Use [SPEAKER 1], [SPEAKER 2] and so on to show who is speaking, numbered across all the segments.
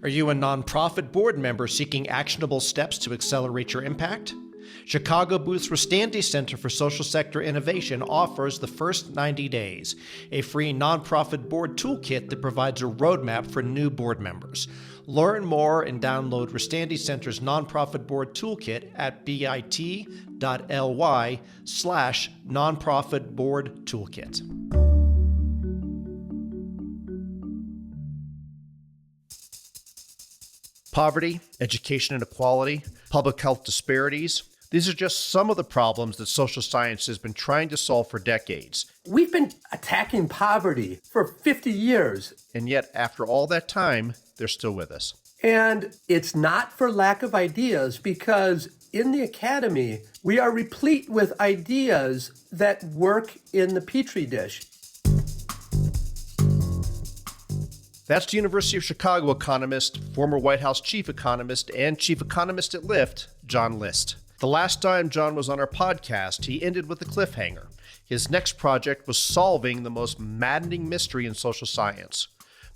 [SPEAKER 1] Are you a nonprofit board member seeking actionable steps to accelerate your impact? Chicago Booth's Rustandi Center for Social Sector Innovation offers the first 90 days, a free nonprofit board toolkit that provides a roadmap for new board members. Learn more and download Rustandi Center's nonprofit board toolkit at bit.ly/nonprofit board toolkit. Poverty, education inequality, public health disparities. These are just some of the problems that social science has been trying to solve for decades.
[SPEAKER 2] We've been attacking poverty for 50 years.
[SPEAKER 1] And yet, after all that time, they're still with us.
[SPEAKER 2] And it's not for lack of ideas, because in the academy, we are replete with ideas that work in the Petri dish.
[SPEAKER 1] That's the University of Chicago economist, former White House chief economist, and chief economist at Lyft, John List. The last time John was on our podcast, he ended with a cliffhanger. His next project was solving the most maddening mystery in social science.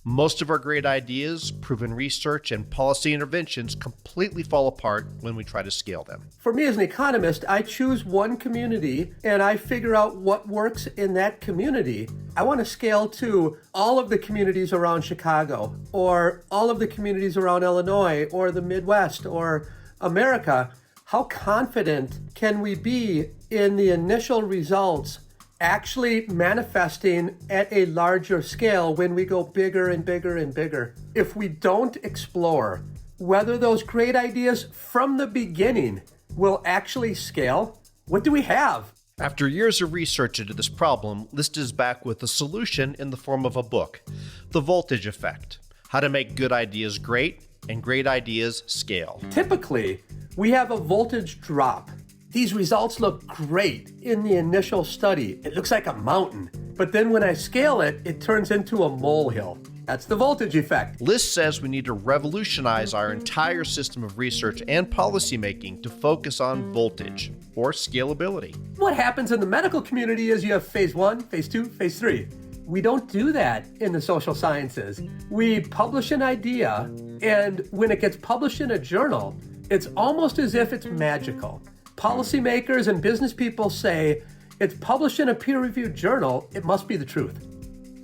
[SPEAKER 1] Most of our great ideas, proven research, and policy interventions completely fall apart when we try to scale them.
[SPEAKER 2] For me as an economist, I choose one community and I figure out what works in that community. I want to scale to all of the communities around Chicago, or all of the communities around Illinois, or the Midwest, or America. How confident can we be in the initial results actually manifesting at a larger scale when we go bigger and bigger and bigger? If we don't explore whether those great ideas from the beginning will actually scale, what do we have?
[SPEAKER 1] After years of research into this problem, List is back with a solution in the form of a book, The Voltage Effect: How to Make Good Ideas Great and Great Ideas Scale.
[SPEAKER 2] Typically, we have a voltage drop. These results look great in the initial study. It looks like a mountain. But then when I scale it, it turns into a molehill. That's the voltage effect.
[SPEAKER 1] List says we need to revolutionize our entire system of research and policymaking to focus on voltage, or scalability.
[SPEAKER 2] What happens in the medical community is you have phase 1, phase 2, phase 3. We don't do that in the social sciences. We publish an idea, and when it gets published in a journal, it's almost as if it's magical. Policymakers and business people say, it's published in a peer-reviewed journal, it must be the truth.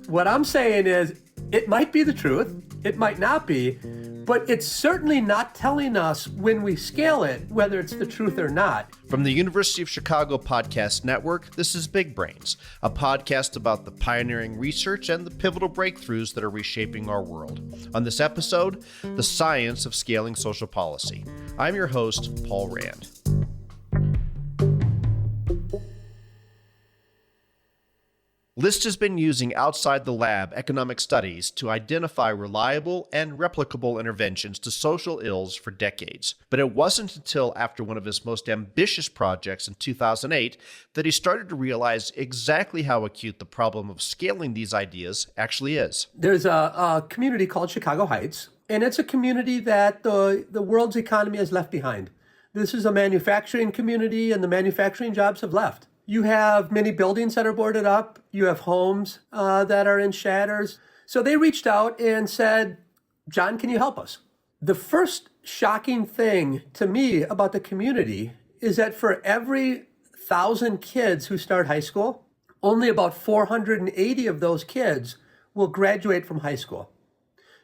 [SPEAKER 2] What I'm saying is, it might be the truth, it might not be, but it's certainly not telling us when we scale it whether it's the truth or not.
[SPEAKER 1] From the University of Chicago Podcast Network, this is Big Brains, a podcast about the pioneering research and the pivotal breakthroughs that are reshaping our world. On this episode, the science of scaling social policy. I'm your host, Paul Rand. List has been using outside the lab economic studies to identify reliable and replicable interventions to social ills for decades. But it wasn't until after one of his most ambitious projects in 2008 that he started to realize exactly how acute the problem of scaling these ideas actually is.
[SPEAKER 2] There's a community called Chicago Heights, and it's a community that the world's economy has left behind. This is a manufacturing community, and the manufacturing jobs have left. You have many buildings that are boarded up. You have homes that are in shatters. So they reached out and said, John, can you help us? The first shocking thing to me about the community is that for every 1,000 kids who start high school, only about 480 of those kids will graduate from high school.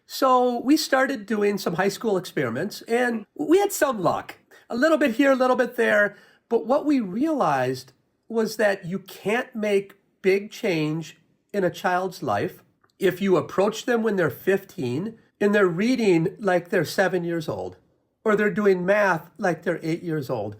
[SPEAKER 2] So we started doing some high school experiments, and we had some luck. A little bit here, a little bit there. But what we realized was that you can't make big change in a child's life if you approach them when they're 15 and they're reading like they're 7 years old, or they're doing math like they're 8 years old.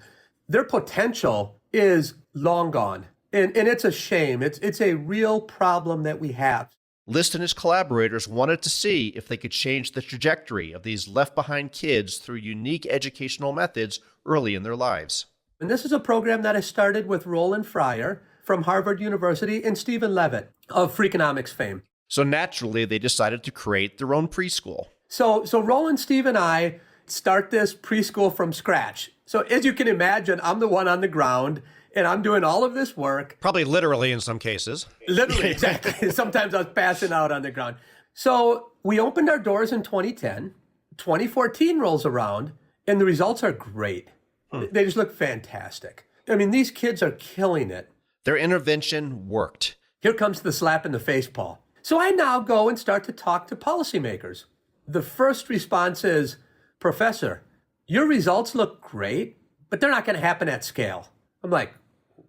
[SPEAKER 2] Their potential is long gone. And it's a shame. It's a real problem that we have.
[SPEAKER 1] List and his collaborators wanted to see if they could change the trajectory of these left-behind kids through unique educational methods early in their lives.
[SPEAKER 2] And this is a program that I started with Roland Fryer from Harvard University and Stephen Levitt of Freakonomics fame.
[SPEAKER 1] So naturally, they decided to create their own preschool.
[SPEAKER 2] So Roland, Steve, and I start this preschool from scratch. So as you can imagine, I'm the one on the ground, and I'm doing all of this work.
[SPEAKER 1] Probably literally in some cases.
[SPEAKER 2] Literally, exactly. Sometimes I was passing out on the ground. So we opened our doors in 2010. 2014 rolls around and the results are great. They just look fantastic. I mean, these kids are killing it.
[SPEAKER 1] Their intervention worked.
[SPEAKER 2] Here comes the slap in the face, Paul. So I now go and start to talk to policymakers. The first response is, Professor, your results look great, but they're not going to happen at scale. I'm like,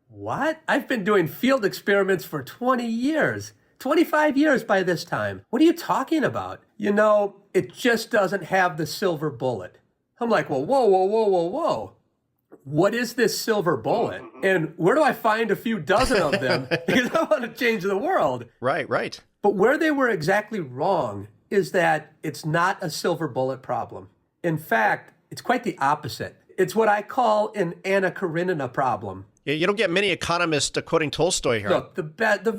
[SPEAKER 2] what? I've been doing field experiments for 20 years, 25 years by this time. What are you talking about? You know, it just doesn't have the silver bullet. I'm like, well, whoa. What is this silver bullet? And where do I find a few dozen of them? Because I want to change the world.
[SPEAKER 1] Right.
[SPEAKER 2] But where they were exactly wrong is that it's not a silver bullet problem. In fact, it's quite the opposite. It's what I call an Anna Karenina problem.
[SPEAKER 1] Yeah, you don't get many economists quoting Tolstoy here.
[SPEAKER 2] Look, the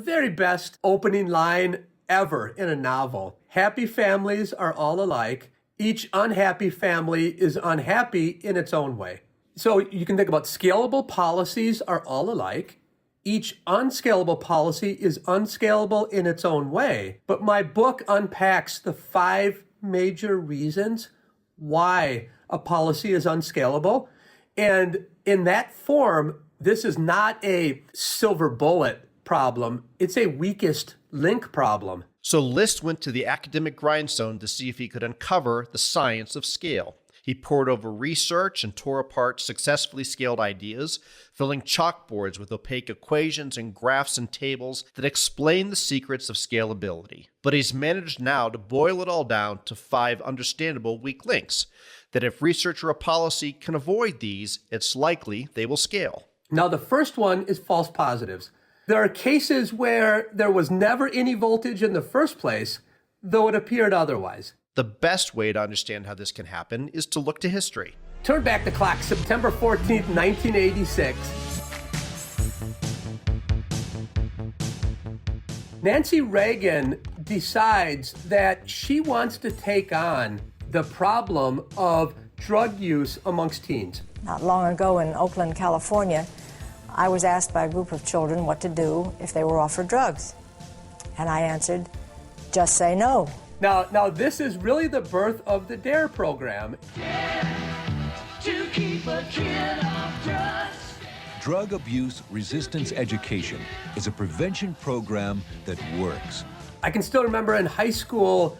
[SPEAKER 2] very best opening line ever in a novel. Happy families are all alike. Each unhappy family is unhappy in its own way. So you can think about scalable policies are all alike. Each unscalable policy is unscalable in its own way. But my book unpacks the 5 major reasons why a policy is unscalable. And in that form, this is not a silver bullet problem. It's a weakest link problem.
[SPEAKER 1] So List went to the academic grindstone to see if he could uncover the science of scale. He pored over research and tore apart successfully scaled ideas, filling chalkboards with opaque equations and graphs and tables that explain the secrets of scalability. But he's managed now to boil it all down to 5 understandable weak links, that if research or a policy can avoid these, it's likely they will scale.
[SPEAKER 2] Now, the first one is false positives. There are cases where there was never any voltage in the first place, though it appeared otherwise.
[SPEAKER 1] The best way to understand how this can happen is to look to history.
[SPEAKER 2] Turn back the clock, September 14th, 1986. Nancy Reagan decides that she wants to take on the problem of drug use amongst teens.
[SPEAKER 3] Not long ago in Oakland, California, I was asked by a group of children what to do if they were offered drugs. And I answered, just say no.
[SPEAKER 2] Now this is really the birth of the DARE program.
[SPEAKER 4] To keep a kid off drugs. Drug Abuse Resistance Education is a prevention program that works.
[SPEAKER 2] I can still remember in high school,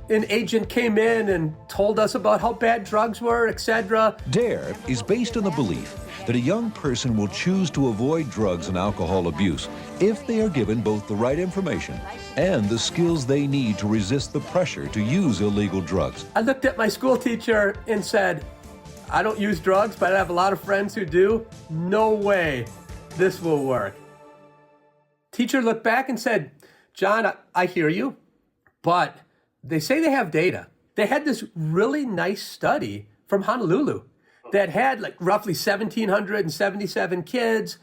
[SPEAKER 2] an agent came in and told us about how bad drugs were, etc.
[SPEAKER 4] DARE is based on the belief that a young person will choose to avoid drugs and alcohol abuse if they are given both the right information and the skills they need to resist the pressure to use illegal drugs.
[SPEAKER 2] I looked at my school teacher and said, I don't use drugs, but I have a lot of friends who do. No way this will work. Teacher looked back and said, John, I hear you, but they say they have data. They had this really nice study from Honolulu that had like roughly 1,777 kids.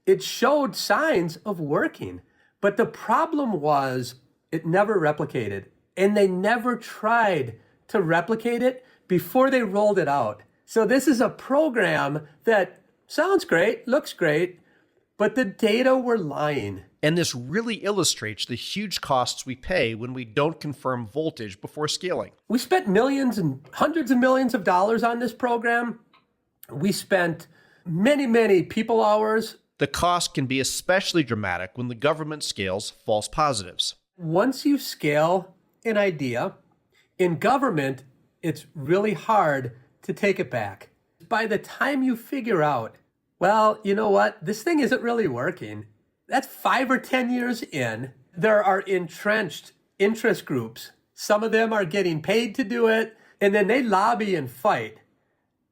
[SPEAKER 2] It showed signs of working. But the problem was it never replicated. And they never tried to replicate it before they rolled it out. So this is a program that sounds great, looks great, but the data were lying.
[SPEAKER 1] And this really illustrates the huge costs we pay when we don't confirm voltage before scaling.
[SPEAKER 2] We spent millions and hundreds of millions of dollars on this program. We spent many people hours.
[SPEAKER 1] The cost can be especially dramatic when the government scales false positives.
[SPEAKER 2] Once you scale an idea, in government, it's really hard to take it back. By the time you figure out, well, you know what, this thing isn't really working, that's 5 or 10 years in. There are entrenched interest groups. Some of them are getting paid to do it, and then they lobby and fight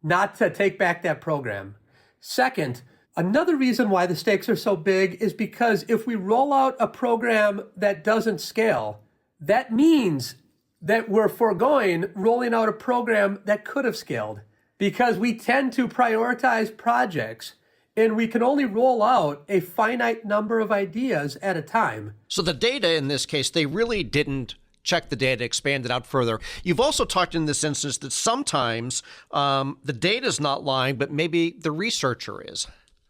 [SPEAKER 2] not to take back that program. Second, another reason why the stakes are so big is because if we roll out a program that doesn't scale, that means that we're foregoing rolling out a program that could have scaled, because we tend to prioritize projects and we can only roll out a finite number of ideas at a time.
[SPEAKER 1] So the data in this case, they really didn't check the data, expand it out further. You've also talked in this instance that sometimes the data is not lying, but maybe the researcher is.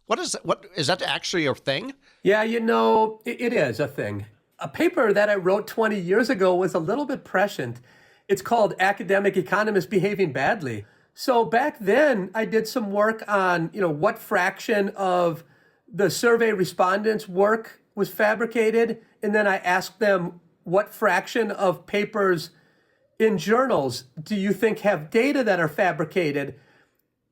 [SPEAKER 1] What is that actually a thing?
[SPEAKER 2] Yeah, you know, it is a thing. A paper that I wrote 20 years ago was a little bit prescient. It's called Academic Economists Behaving Badly. So back then, I did some work on, what fraction of the survey respondents' work was fabricated. And then I asked them, what fraction of papers in journals do you think have data that are fabricated?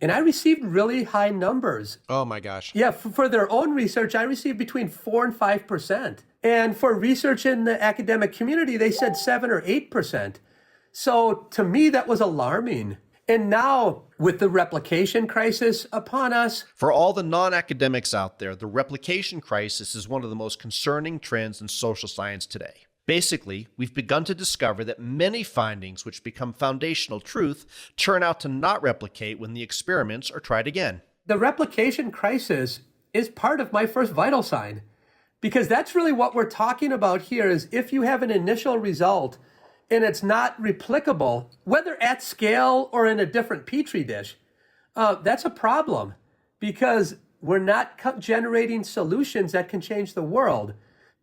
[SPEAKER 2] And I received really high numbers.
[SPEAKER 1] Oh my gosh.
[SPEAKER 2] Yeah, for their own research, I received between 4 and 5%. And for research in the academic community, they said 7 or 8%. So to me, that was alarming. And now, with the replication crisis upon us.
[SPEAKER 1] For all the non-academics out there, the replication crisis is one of the most concerning trends in social science today. Basically, we've begun to discover that many findings which become foundational truth turn out to not replicate when the experiments are tried again.
[SPEAKER 2] The replication crisis is part of my first vital sign, because that's really what we're talking about here is if you have an initial result and it's not replicable, whether at scale or in a different petri dish, that's a problem because we're not generating solutions that can change the world.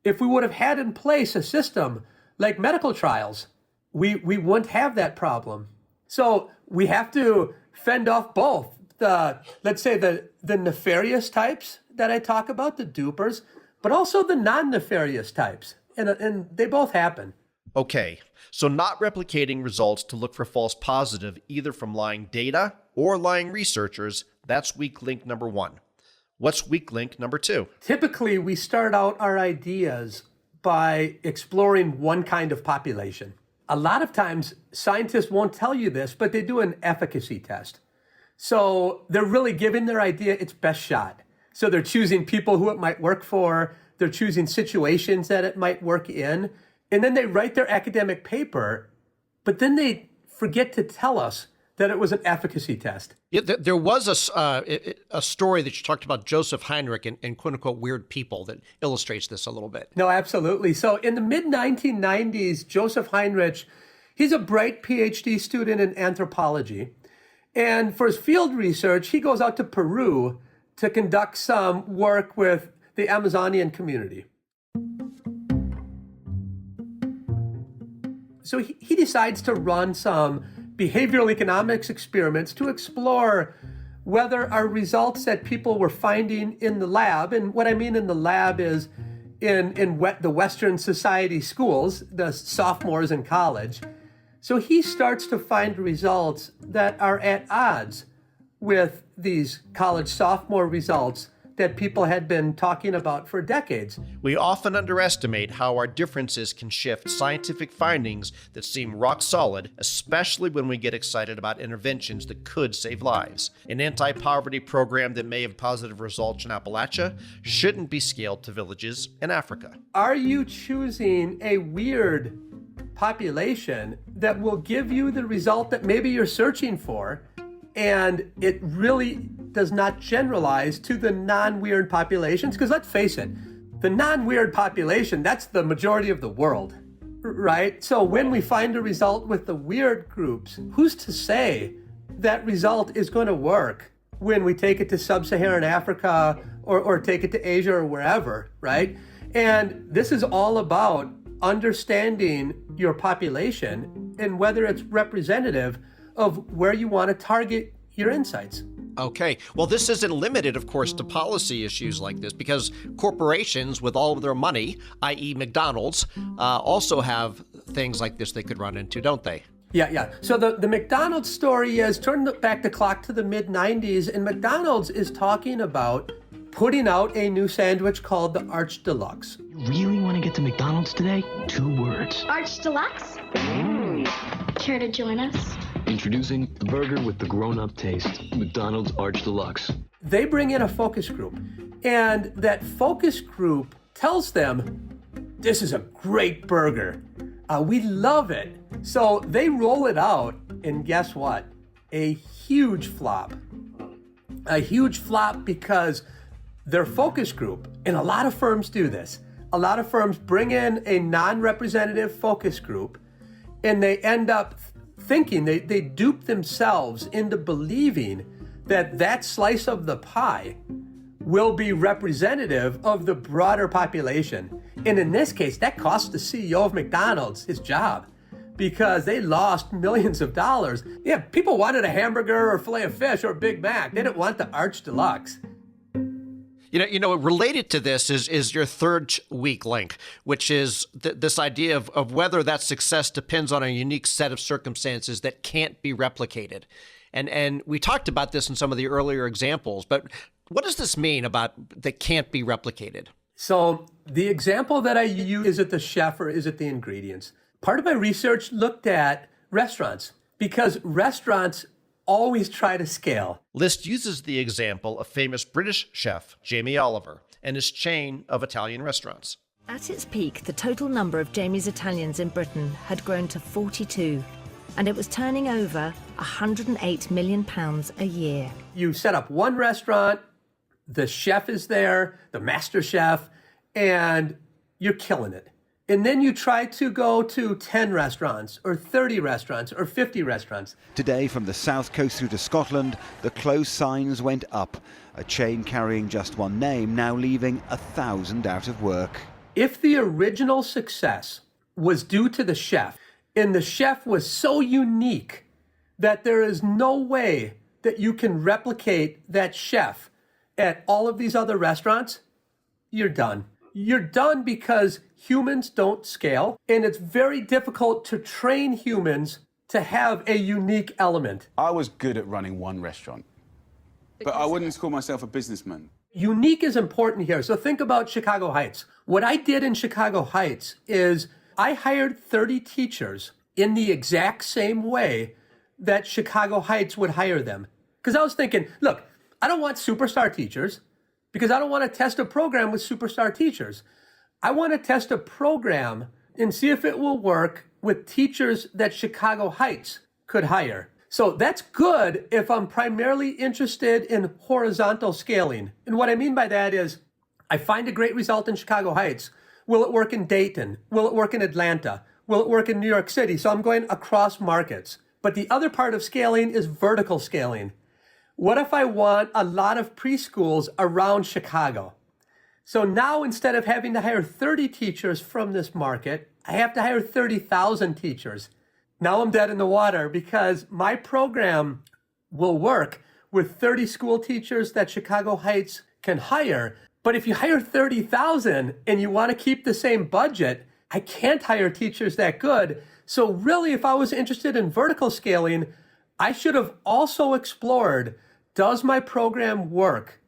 [SPEAKER 2] If we would have had in place a system like medical trials, we wouldn't have that problem. So we have to fend off both let's say the nefarious types that I talk about, the dupers, but also the non-nefarious types. And they both happen.
[SPEAKER 1] Okay, so not replicating results to look for false positive either from lying data or lying researchers, that's weak link number 1. What's weak link number 2?
[SPEAKER 2] Typically, we start out our ideas by exploring one kind of population. A lot of times, scientists won't tell you this, but they do an efficacy test. So they're really giving their idea its best shot. So they're choosing people who it might work for, they're choosing situations that it might work in, and then they write their academic paper, but then they forget to tell us that it was an efficacy test.
[SPEAKER 5] Yeah, there was a story that you talked about Joseph Heinrich and quote unquote weird people that illustrates this a little bit.
[SPEAKER 2] No, absolutely. So in the mid-1990s, Joseph Heinrich, he's a bright PhD student in anthropology. And for his field research, he goes out to Peru to conduct some work with the Amazonian community. So he decides to run some behavioral economics experiments to explore whether our results that people were finding in the lab, and what I mean in the lab is in the Western society schools, the sophomores in college. So he starts to find results that are at odds with these college sophomore results that people had been talking about for decades.
[SPEAKER 1] We often underestimate how our differences can shift scientific findings that seem rock solid, especially when we get excited about interventions that could save lives. An anti-poverty program that may have positive results in Appalachia shouldn't be scaled to villages in Africa.
[SPEAKER 2] Are you choosing a weird population that will give you the result that maybe you're searching for, and it really does not generalize to the non-weird populations? Because let's face it, the non-weird population, that's the majority of the world, right? So when we find a result with the weird groups, who's to say that result is going to work when we take it to sub-Saharan Africa or take it to Asia or wherever, right? And this is all about understanding your population and whether it's representative of where you want to target your insights.
[SPEAKER 5] Okay. Well, this isn't limited, of course, to policy issues like this because corporations with all of their money, i.e. McDonald's, also have things like this they could run into, don't they?
[SPEAKER 2] Yeah. So the McDonald's story is, turn back the clock to the mid-90s, and McDonald's is talking about putting out a new sandwich called the Arch Deluxe.
[SPEAKER 6] You really want to get to McDonald's today? 2 words.
[SPEAKER 7] Arch Deluxe? Care to join us?
[SPEAKER 6] Introducing the burger with the grown-up taste, McDonald's Arch Deluxe.
[SPEAKER 2] They bring in a focus group, and that focus group tells them, this is a great burger. We love it. So they roll it out, and guess what? A huge flop. A huge flop because their focus group, and a lot of firms do this, a lot of firms bring in a non-representative focus group, and they end up thinking, they dupe themselves into believing that that slice of the pie will be representative of the broader population. And in this case, that cost the CEO of McDonald's his job, because they lost millions of dollars. Yeah, people wanted a hamburger or filet of fish or Big Mac. They didn't want the Arch Deluxe.
[SPEAKER 5] Related to this is your third weak link, which is this idea of whether that success depends on a unique set of circumstances that can't be replicated. And we talked about this in some of the earlier examples, but what does this mean about that can't be replicated?
[SPEAKER 2] So the example that I use, is it the chef or is it the ingredients? Part of my research looked at restaurants because restaurants always try to scale.
[SPEAKER 1] List uses the example of famous British chef Jamie Oliver and his chain of Italian restaurants.
[SPEAKER 8] At its peak, the total number of Jamie's Italians in Britain had grown to 42, and it was turning over £108 million a year.
[SPEAKER 2] You set up one restaurant, the chef is there, the master chef, and you're killing it. And then you try to go to 10 restaurants or 30 restaurants or 50 restaurants.
[SPEAKER 9] Today, from the south coast through to Scotland, the close signs went up. A chain carrying just one name now leaving 1,000 out of work.
[SPEAKER 2] If the original success was due to the chef, and the chef was so unique that there is no way that you can replicate that chef at all of these other restaurants, you're done. You're done because humans don't scale, and it's very difficult to train humans to have a unique element.
[SPEAKER 10] I was good at running one restaurant, but I wouldn't call myself a businessman.
[SPEAKER 2] Unique is important here. So think about Chicago Heights. What I did in Chicago Heights is I hired 30 teachers in the exact same way that Chicago Heights would hire them. Because I was thinking, look, I don't want superstar teachers because I don't want to test a program with superstar teachers. I want to test a program and see if it will work with teachers that Chicago Heights could hire. So that's good if I'm primarily interested in horizontal scaling. And what I mean by that is I find a great result in Chicago Heights. Will it work in Dayton? Will it work in Atlanta? Will it work in New York City? So I'm going across markets. But the other part of scaling is vertical scaling. What if I want a lot of preschools around Chicago? So now instead of having to hire 30 teachers from this market, I have to hire 30,000 teachers. Now I'm dead in the water because my program will work with 30 school teachers that Chicago Heights can hire. But if you hire 30,000 and you want to keep the same budget, I can't hire teachers that good. So really, if I was interested in vertical scaling, I should have also explored, does my program work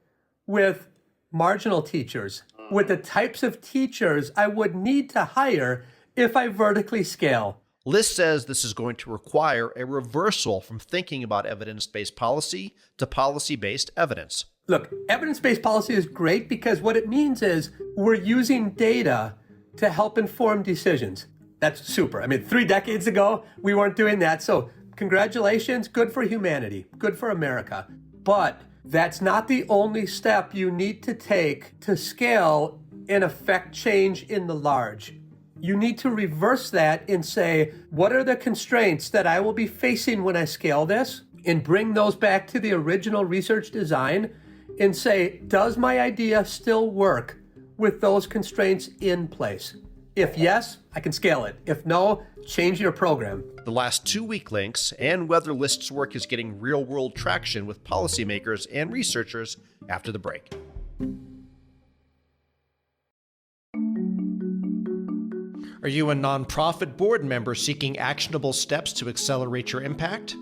[SPEAKER 2] with marginal teachers, with the types of teachers I would need to hire if I vertically scale?
[SPEAKER 1] List says this is going to require a reversal from thinking about evidence-based policy to policy-based evidence.
[SPEAKER 2] Look, evidence-based policy is great because what it means is we're using data to help inform decisions. That's super. I mean, 3 decades ago, we weren't doing that. So congratulations, good for humanity, good for America. But that's not the only step you need to take to scale and affect change in the large. You need to reverse that and say, what are the constraints that I will be facing when I scale this? And bring those back to the original research design and say, does my idea still work with those constraints in place? If yes, I can scale it. If no, change your program.
[SPEAKER 1] The last 2 weak links and whether List's work is getting real-world traction with policymakers and researchers after the break. Are you a nonprofit board member seeking actionable steps to accelerate your impact?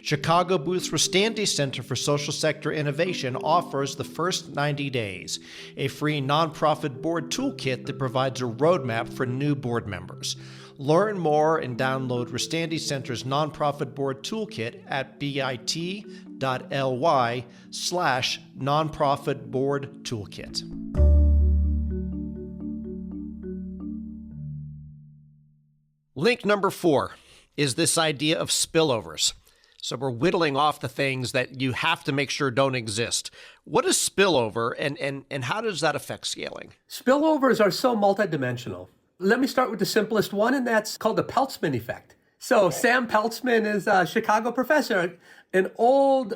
[SPEAKER 1] Chicago Booth's Rustandi Center for Social Sector Innovation offers the first 90 days, a free nonprofit board toolkit that provides a roadmap for new board members. Learn more and download Rustandi Center's nonprofit board toolkit at bit.ly/nonprofit board toolkit. Link number 4 is this idea of spillovers. So we're whittling off the things that you have to make sure don't exist. What is spillover and how does that affect scaling?
[SPEAKER 2] Spillovers are so multidimensional. Let me start with the simplest one, and that's called the Peltzman effect. So Sam Peltzman is a Chicago professor, an old,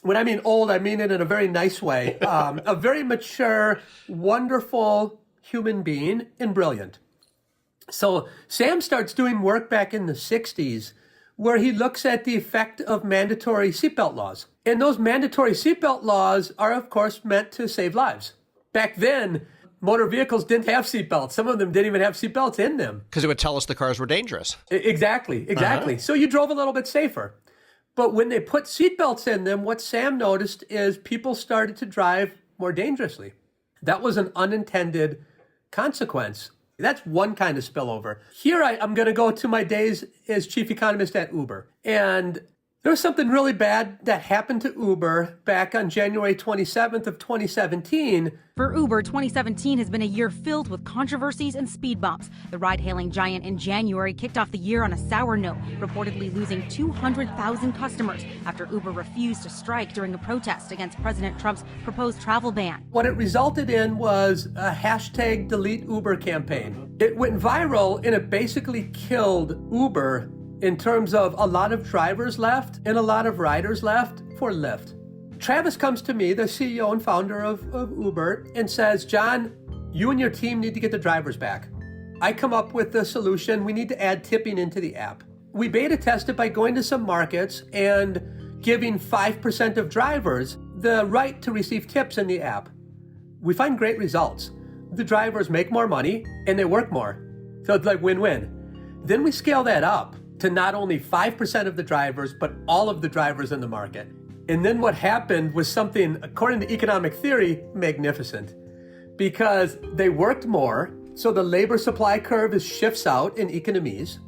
[SPEAKER 2] when I mean old, I mean it in a very nice way, a very mature, wonderful human being and brilliant. So Sam starts doing work back in the 60s where he looks at the effect of mandatory seatbelt laws. And those mandatory seatbelt laws are, of course, meant to save lives. Back then, motor vehicles didn't have seatbelts. Some of them didn't even have seatbelts in them.
[SPEAKER 5] Because it would tell us the cars were dangerous.
[SPEAKER 2] Exactly. So you drove a little bit safer. But when they put seatbelts in them, what Sam noticed is people started to drive more dangerously. That was an unintended consequence. That's one kind of spillover. Here I'm going to go to my days as chief economist at Uber. And there was something really bad that happened to Uber back on January 27th of 2017.
[SPEAKER 11] For Uber, 2017 has been a year filled with controversies and speed bumps. The ride-hailing giant in January kicked off the year on a sour note, reportedly losing 200,000 customers after Uber refused to strike during a protest against President Trump's proposed travel ban.
[SPEAKER 2] What it resulted in was a hashtag delete Uber campaign. It went viral and it basically killed Uber in terms of a lot of drivers left and a lot of riders left for Lyft. Travis comes to me, the CEO and founder of Uber, and says, John, you and your team need to get the drivers back. I come up with the solution. We need to add tipping into the app. We beta test it by going to some markets and giving 5% of drivers the right to receive tips in the app. We find great results. The drivers make more money and they work more. So it's like win-win. Then we scale that up to not only 5% of the drivers, but all of the drivers in the market. And then what happened was something, according to economic theory, magnificent. Because they worked more, so the labor supply curve shifts out in economies,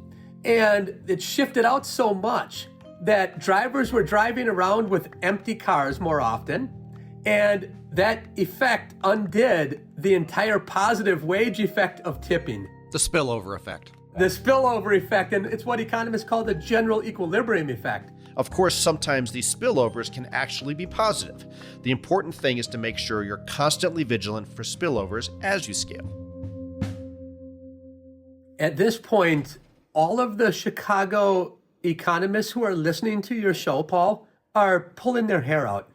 [SPEAKER 2] and it shifted out so much that drivers were driving around with empty cars more often, and that effect undid the entire positive wage effect of tipping.
[SPEAKER 5] The spillover effect.
[SPEAKER 2] The spillover effect, and it's what economists call the general equilibrium effect.
[SPEAKER 1] Of course, sometimes these spillovers can actually be positive. The important thing is to make sure you're constantly vigilant for spillovers as you scale.
[SPEAKER 2] At this point, all of the Chicago economists who are listening to your show, Paul, are pulling their hair out.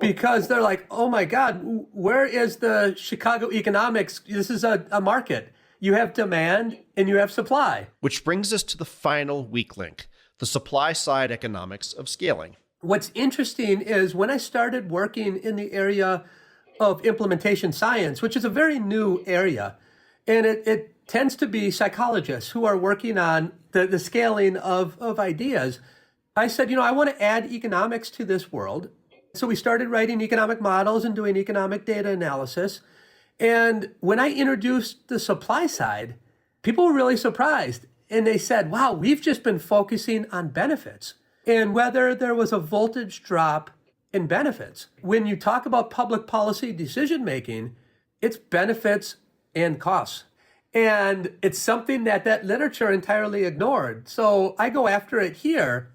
[SPEAKER 2] Because they're like, oh my God, where is the Chicago economics? This is a market. You have demand and you have supply.
[SPEAKER 1] Which brings us to the final weak link, the supply side economics of scaling.
[SPEAKER 2] What's interesting is when I started working in the area of implementation science, which is a very new area, and it tends to be psychologists who are working on the scaling of ideas, I said, I want to add economics to this world. So we started writing economic models and doing economic data analysis. And when I introduced the supply side, people were really surprised. And they said, wow, we've just been focusing on benefits and whether there was a voltage drop in benefits. When you talk about public policy decision-making, it's benefits and costs. And it's something that literature entirely ignored. So I go after it here,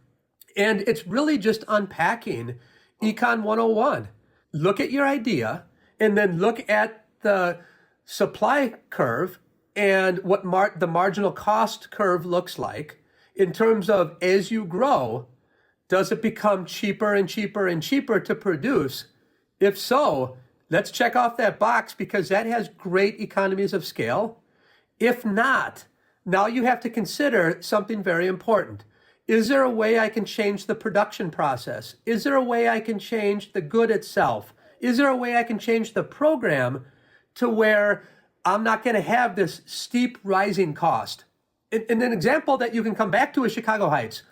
[SPEAKER 2] and it's really just unpacking Econ 101. Look at your idea, and then look at the supply curve and what the marginal cost curve looks like in terms of as you grow, does it become cheaper and cheaper and cheaper to produce? If so, let's check off that box because that has great economies of scale. If not, now you have to consider something very important. Is there a way I can change the production process? Is there a way I can change the good itself? Is there a way I can change the program to where I'm not going to have this steep rising cost? And an example that you can come back to is Chicago Heights.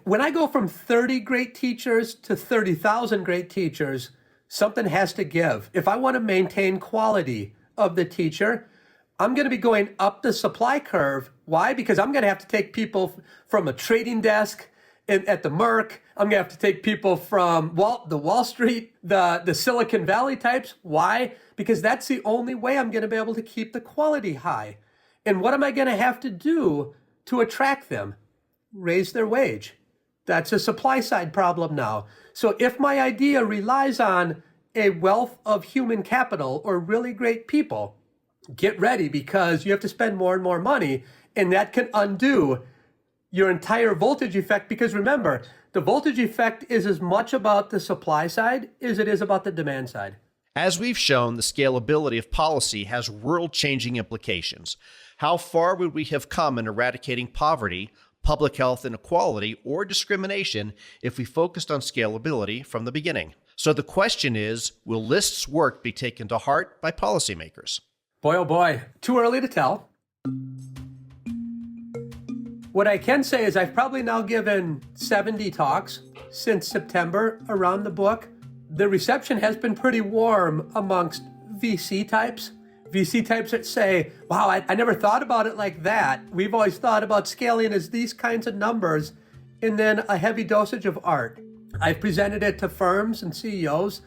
[SPEAKER 2] When I go from 30 great teachers to 30,000 great teachers, something has to give. If I want to maintain quality of the teacher, I'm going to be going up the supply curve. Why? Because I'm going to have to take people from a trading desk at the Merck. I'm going to have to take people from the Wall Street, the Silicon Valley types. Why? Because that's the only way I'm going to be able to keep the quality high. And what am I going to have to do to attract them? Raise their wage. That's a supply side problem now. So if my idea relies on a wealth of human capital or really great people, get ready because you have to spend more and more money, and that can undo your entire voltage effect. Because remember, the voltage effect is as much about the supply side as it is about the demand side.
[SPEAKER 1] As we've shown, the scalability of policy has world-changing implications. How far would we have come in eradicating poverty, public health inequality, or discrimination if we focused on scalability from the beginning? So the question is, will List's work be taken to heart by policymakers?
[SPEAKER 2] Boy, oh boy, too early to tell. What I can say is I've probably now given 70 talks since September around the book. The reception has been pretty warm amongst VC types that say, wow, I never thought about it like that. We've always thought about scaling as these kinds of numbers and then a heavy dosage of art. I've presented it to firms and CEOs.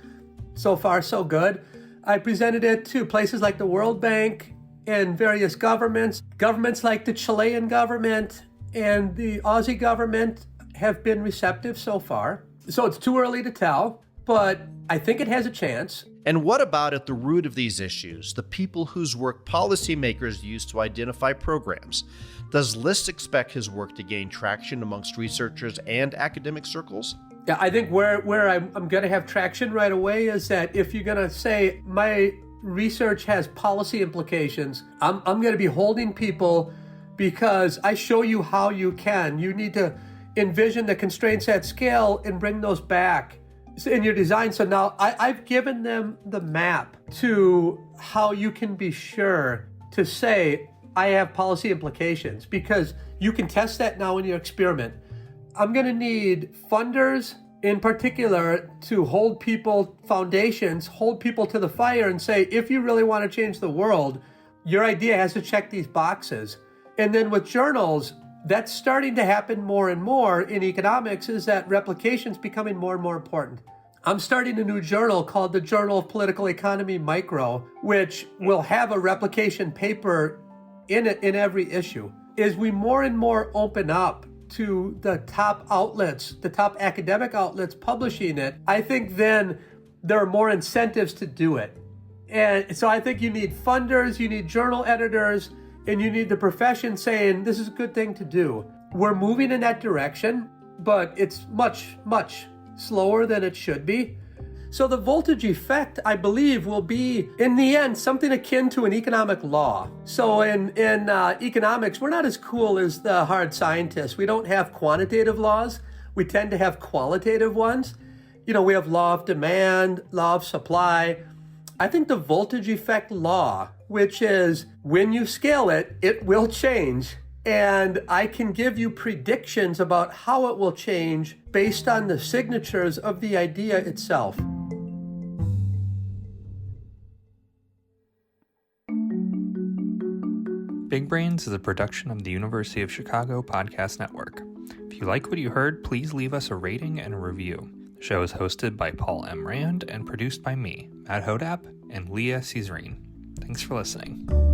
[SPEAKER 2] So far, so good. I presented it to places like the World Bank and various governments. Governments like the Chilean government and the Aussie government have been receptive so far. So it's too early to tell, but I think it has a chance.
[SPEAKER 1] And what about at the root of these issues, the people whose work policymakers use to identify programs? Does List expect his work to gain traction amongst researchers and academic circles?
[SPEAKER 2] Yeah, I think where I'm going to have traction right away is that if you're going to say my research has policy implications, I'm going to be holding people because I show you how you can. You need to envision the constraints at scale and bring those back in your design. So now I've given them the map to how you can be sure to say I have policy implications, because you can test that now in your experiment. I'm going to need funders in particular to hold people, foundations, hold people to the fire and say, if you really want to change the world, your idea has to check these boxes. And then with journals, that's starting to happen more and more in economics, is that replication is becoming more and more important. I'm starting a new journal called the Journal of Political Economy Micro, which will have a replication paper in it in every issue. As we more and more open up to the top outlets, the top academic outlets publishing it, I think then there are more incentives to do it. And so I think you need funders, you need journal editors, and you need the profession saying, this is a good thing to do. We're moving in that direction, but it's much, much slower than it should be. So the voltage effect, I believe, will be, in the end, something akin to an economic law. So in economics, we're not as cool as the hard scientists. We don't have quantitative laws. We tend to have qualitative ones. You know, we have law of demand, law of supply. I think the voltage effect law, which is when you scale it, it will change. And I can give you predictions about how it will change based on the signatures of the idea itself.
[SPEAKER 12] Big Brains is a production of the University of Chicago Podcast Network. If you like what you heard, please leave us a rating and a review. The show is hosted by Paul M. Rand and produced by me, Matt Hodap, and Leah Caesarine. Thanks for listening.